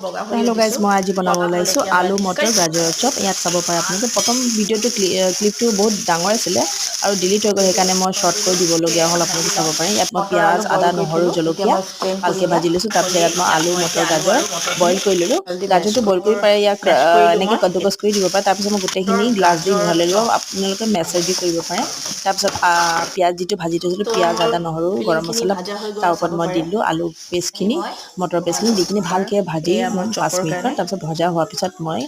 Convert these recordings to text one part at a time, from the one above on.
hello guys मैं आज बनाब ओलाइছো आलू मटर गाजर चप ইয়াত চাব পাৰে আপোনালোকে প্ৰথম ভিডিঅ'টো ক্লিপটো বহুত ডাঙৰ আছিল আৰু ডিলিট হৈ গ'ল সেইকাৰণে মই শৰ্ট কৰি দিবলগীয়া হ'ল আপোনালোকে চাব পাৰে ইয়াত মই পিয়াজ আদা নহৰু জলকীয়া ভালকৈ ভাজি লৈছোঁ তাৰপিছত ইয়াত মই আলু মটৰ গাজৰ বইল কৰি ল'লোঁ গাজৰটো বইল কৰি পাৰে ইয়াক এনেকৈ কদ্দুকছ কৰি দিব পাৰে তাৰপিছত মই গোটেইখিনি গ্লাছ দি মিহলাই ল'লোঁ আপোনালোকে মেছাৰ দি কৰিব পাৰে তাৰপিছত পিয়াজ যিটো ভাজি থৈছিলোঁ পিয়াজ আদা নহৰু গৰম মছলা তাৰ ওপৰত মই দিলোঁ আলু পেষ্টখিনি মটৰ পেষ্টখিনি দি কিনে ভালকৈ ভাজি 5 মিনিটমান তাৰপিছত ভজা হোৱাৰ পিছত মই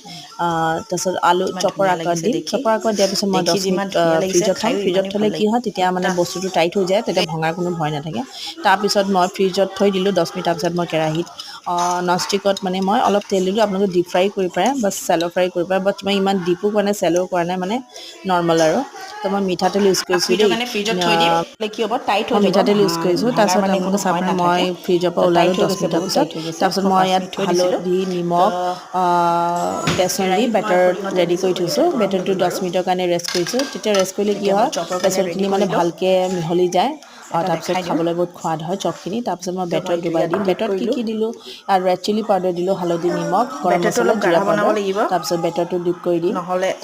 তাৰপিছত আলু চপৰ আকাৰত দিম চপৰ আকাৰত দিয়াৰ পিছত মই 10 মিনিট ফ্ৰিজত থ'ম ফ্ৰিজত থ'লে কি হয় তেতিয়া মানে বস্তুটো টাইট হৈ যায় তেতিয়া ভঙাৰ কোনো ভয় নাথাকে তাৰপিছত মই ফ্ৰিজত থৈ দিলোঁ 10 মিনিট তাৰপিছত মই কেৰাহীত ননষ্টিকত মানে মই অলপ তেল দিলোঁ আপোনালোকে ডিপ ফ্ৰাই কৰিব পাৰে বা চেল' ফ্ৰাই কৰিব পাৰে বাট মই ইমান ডিপো কৰা নাই চেল' কৰা নাই মানে নৰ্মেল আৰু তো মই মিঠাতেল ইউজ কৰিছোঁ দেই মই মিঠাতেল ইউজ কৰিছোঁ তাৰপিছত আপোনালোকে চাব পাৰে মই ফ্ৰিজৰ পৰা ওলালোঁ 10 মিনিটৰ পিছত তাৰপিছত মই ইয়াত হালধি নিমখ বেচন দি বেটাৰ ৰেডি কৰি থৈছোঁ বেটাৰটো 10 মিনিটৰ কাৰণে ৰেষ্ট কৰিছোঁ তেতিয়া ৰেষ্ট কৰিলে কি হয় বেচনখিনি মানে ভালকৈ মিহলি যায় তাৰপিছত খাবলৈ বহুত সোৱাদ হয় চপখিনি তাৰপিছত মই বেটাৰত ডুবাই দিম বেটাৰত কি দিলোঁ আৰু ৰেড চিলি পাউডাৰ দিলোঁ হালধি নিমখ গৰম মছলা জিৰা পাউডাৰ তাৰপিছত বেটাৰটো ডিপ কৰি দিম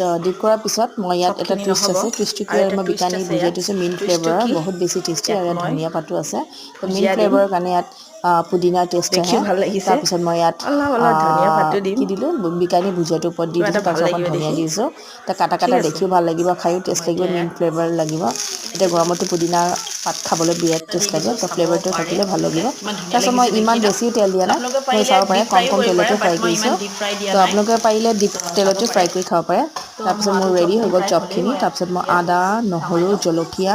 তো ডিপ কৰাৰ পিছত মই ইয়াত এটা টুইষ্ট আছে টুইষ্টটো কি মই বিকানি বুজাই থৈছোঁ মিণ্ট ফ্লেভাৰৰ বহুত বেছি টেষ্টি আৰু ইয়াত ধনিয়া পাতো আছে তো মিণ্ট ফ্লেভাৰৰ কাৰণে ইয়াত পুদিনাৰ টেষ্ট আহে তাৰপিছত মই ইয়াত কি দিলোঁ বিকানি ভুজিয়াটোৰ ওপৰত দি দিছোঁ তাৰপিছত অকণ ধনিয়া দিছোঁ তো কাটা দেখিও ভাল লাগিব খায়ো টেষ্ট লাগিব মিণ্ট ফ্লেভাৰ লাগিব এতিয়া গৰমতো পুদিনা পাত খাবলৈ বিৰাট টেষ্ট লাগে তো ফ্লেভাৰটো থাকিলে ভাল লাগিব তাৰপিছত মই ইমান বেছি তেল দিয়া নাই মই চাব পাৰে কম তেলতে ফ্ৰাই কৰিছোঁ তো আপোনালোকে পাৰিলে ডিপ তেলতে ফ্ৰাই কৰি খাব পাৰে তাৰপিছত মোৰ ৰেডি হৈ গ'ল চপখিনি তাৰপিছত মই আদা নহৰু জলকীয়া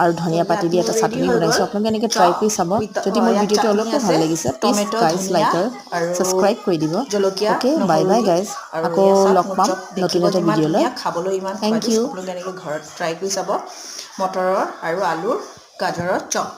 আৰু ধনিয়া পাতি দি এটা চাটনি বনাইছোঁ আপোনালোকে এনেকৈ ট্ৰাই কৰি চাব যদি মোৰ ভিডিঅ'টো অলপো ভাল লাগিছে প্লিজ গাইজ লাইক আৰু ছাবস্ক্ৰাইব কৰি দিব অ'কে বাই বাই গাইজ আকৌ লগ পাম নতুন এটা ভিডিঅ'লৈ থেংক ইউ আপোনালোকে এনেকৈ ঘৰত ট্ৰাই কৰি চাব মটৰৰ আৰু আলুৰ গাজৰৰ চপ